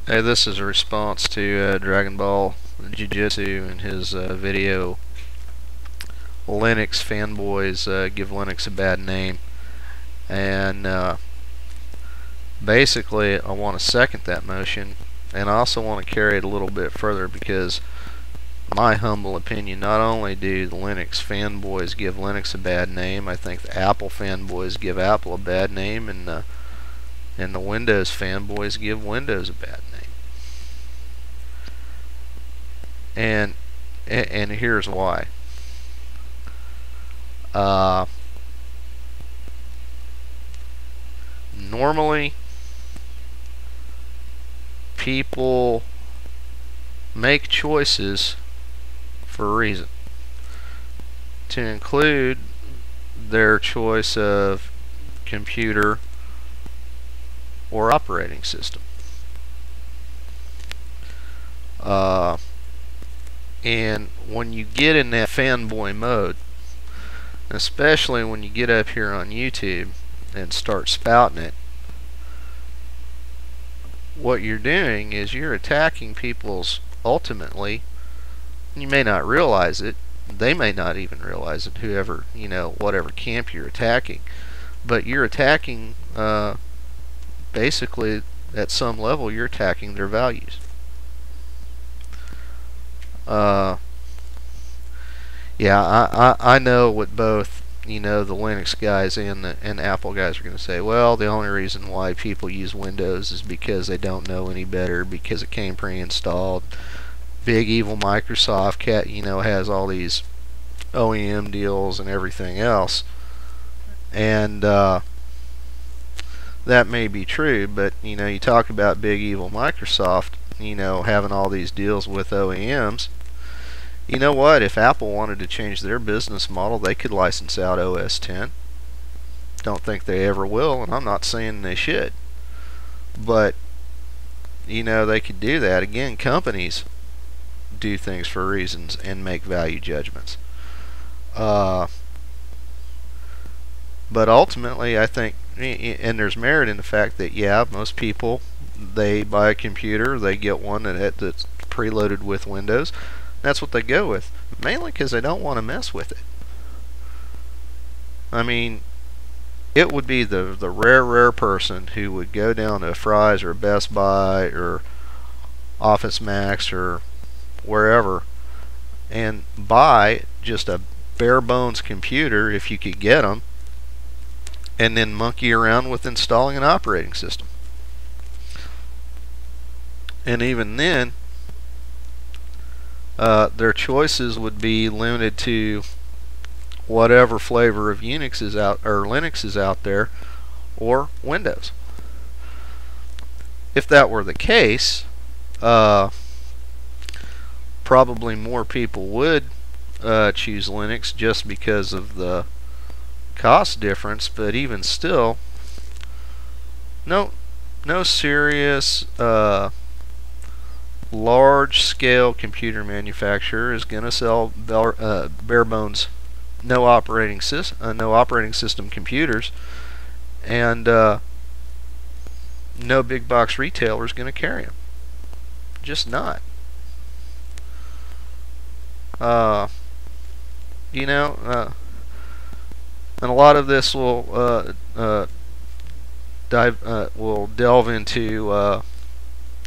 Hey, this is a response to Dragonballjuijitsu and his video Linux Fanboys give Linux a bad name. And basically I want to second that motion, and I also want to carry it a little bit further because my humble opinion, not only do the Linux fanboys give Linux a bad name, I think the Apple fanboys give Apple a bad name, and the Windows fanboys give Windows a bad name. And here's why. Normally people make choices for a reason, to include their choice of computer or operating system. And when you get in that fanboy mode, especially when you get up here on YouTube and start spouting it, what you're doing is you're attacking people's, ultimately, you may not realize it, they may not even realize it, whoever, whatever camp you're attacking, but you're attacking, basically, at some level, you're attacking their values. Yeah, I know what both the Linux guys and Apple guys are going to say. Well, the only reason why people use Windows is because they don't know any better, because it came pre-installed. Big evil Microsoft has all these OEM deals and everything else, and that may be true, but you talk about big evil Microsoft having all these deals with OEMs. You know what? If Apple wanted to change their business model, they could license out OS X. Don't think they ever will, and I'm not saying they should. But, they could do that. Again, companies do things for reasons and make value judgments. But ultimately, I think, and there's merit in the fact that, yeah, most people, they buy a computer, they get one that's preloaded with Windows. That's what they go with, mainly because they don't want to mess with it. I mean, it would be the rare person who would go down to Fry's or Best Buy or Office Max or wherever and buy just a bare bones computer, if you could get them, and then monkey around with installing an operating system. And even then, their choices would be limited to whatever flavor of Unix is out, or Linux is out there, or Windows. If that were the case, probably more people would choose Linux just because of the cost difference. But even still, no serious large-scale computer manufacturer is going to sell bare bones, no operating system computers, and no big box retailer is going to carry them. Just not. And a lot of this will delve into,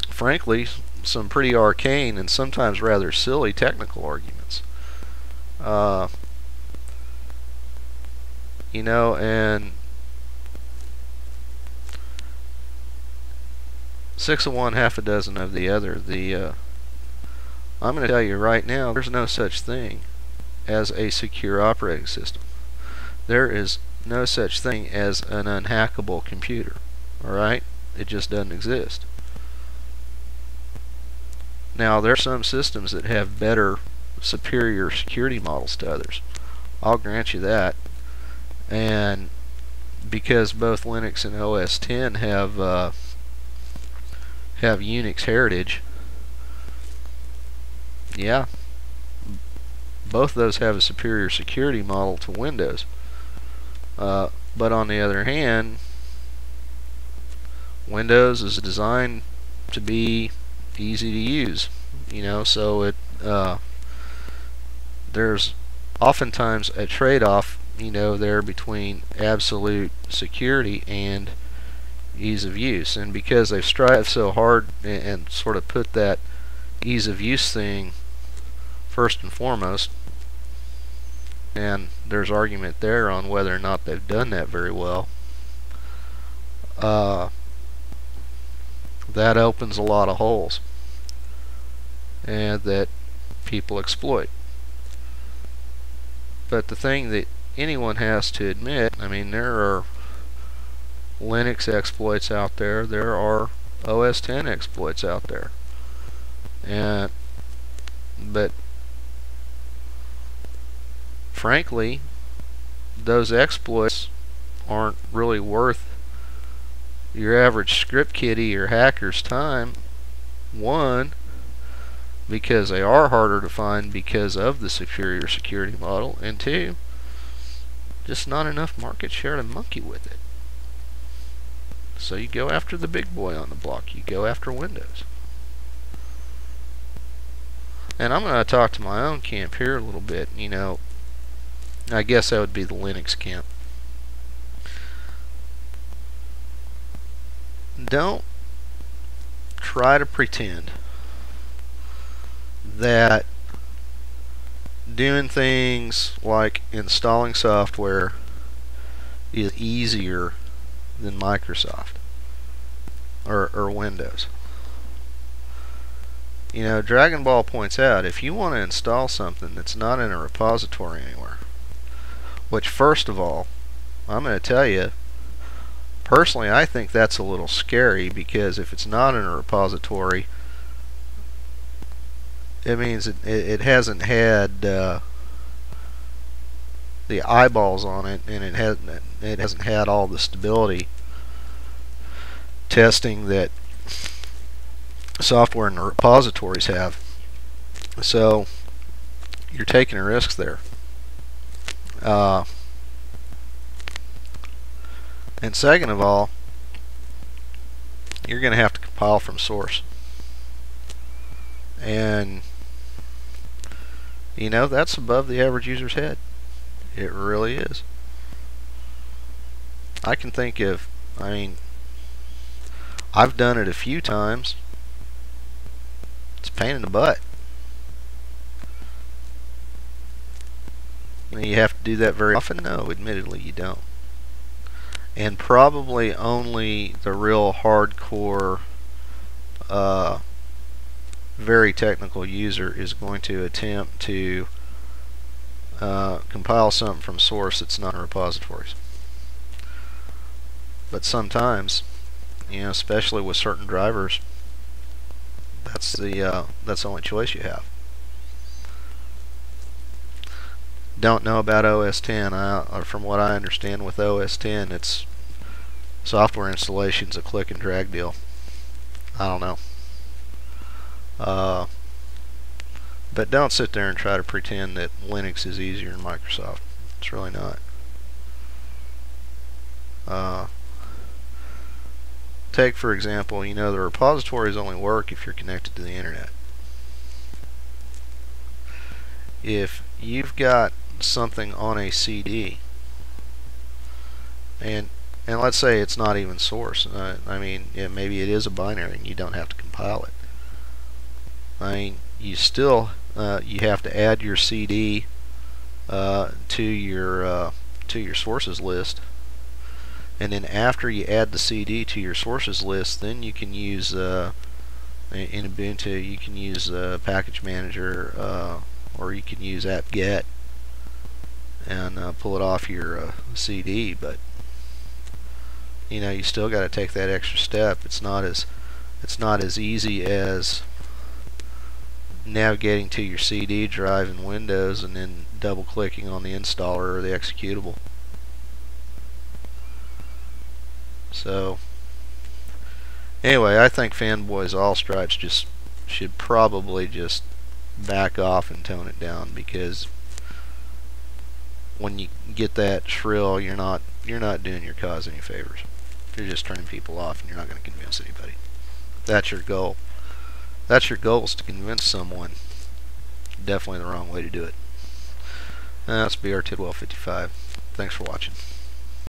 frankly, some pretty arcane and sometimes rather silly technical arguments. And 6 of one, half a dozen of the other. I'm going to tell you right now, there's no such thing as a secure operating system. There is no such thing as an unhackable computer. Alright? It just doesn't exist. Now, there are some systems that have better, superior security models to others. I'll grant you that. And because both Linux and OS X have Unix heritage, yeah, both of those have a superior security model to Windows. But on the other hand, Windows is designed to be easy to use, so there's oftentimes a trade-off, there between absolute security and ease of use. And because they've strived so hard and sort of put that ease of use thing first and foremost, and there's argument there on whether or not they've done that very well, that opens a lot of holes and that people exploit. But the thing that anyone has to admit, there are Linux exploits out there, there are OS X exploits out there, but frankly, those exploits aren't really worth your average script kiddie or hacker's time. One, because they are harder to find because of the superior security model, and two, just not enough market share to monkey with it. So you go after the big boy on the block. You go after Windows. And I'm going to talk to my own camp here a little bit. I guess that would be the Linux camp. Don't try to pretend that doing things like installing software is easier than Microsoft or Windows. Dragon Ball points out, if you want to install something that's not in a repository anywhere, which, first of all, I'm going to tell you, personally, I think that's a little scary, because if it's not in a repository, it means it hasn't had the eyeballs on it, and it hasn't had all the stability testing that software in the repositories have. So you're taking a risk there. And second of all, you're going to have to compile from source. And that's above the average user's head. It really is. I can think of, I've done it a few times. It's a pain in the butt. You have to do that very often? No, admittedly you don't. And probably only the real hardcore, very technical user is going to attempt to compile something from source that's not in repositories. But sometimes, especially with certain drivers, that's the only choice you have. Don't know about OS X. From what I understand with OS X, it's software installation's a click and drag deal. I don't know. But don't sit there and try to pretend that Linux is easier than Microsoft. It's really not. Take, for example, the repositories only work if you're connected to the internet. If you've got something on a CD, and let's say it's not even source, maybe it is a binary and you don't have to compile it. You still you have to add your CD to your sources list, and then after you add the CD to your sources list, then you can use in Ubuntu you can use Package Manager, or you can use apt-get and pull it off your CD. But you still got to take that extra step. It's not as easy as navigating to your CD drive in Windows and then double clicking on the installer or the executable. So anyway, I think Fanboys All Stripes just should probably just back off and tone it down, because when you get that shrill, you're not doing your cause any favors. You're just turning people off, and you're not going to convince anybody. That's your goal. That's your goal, is to convince someone. Definitely the wrong way to do it. That's BR Tidwell 55. Thanks for watching.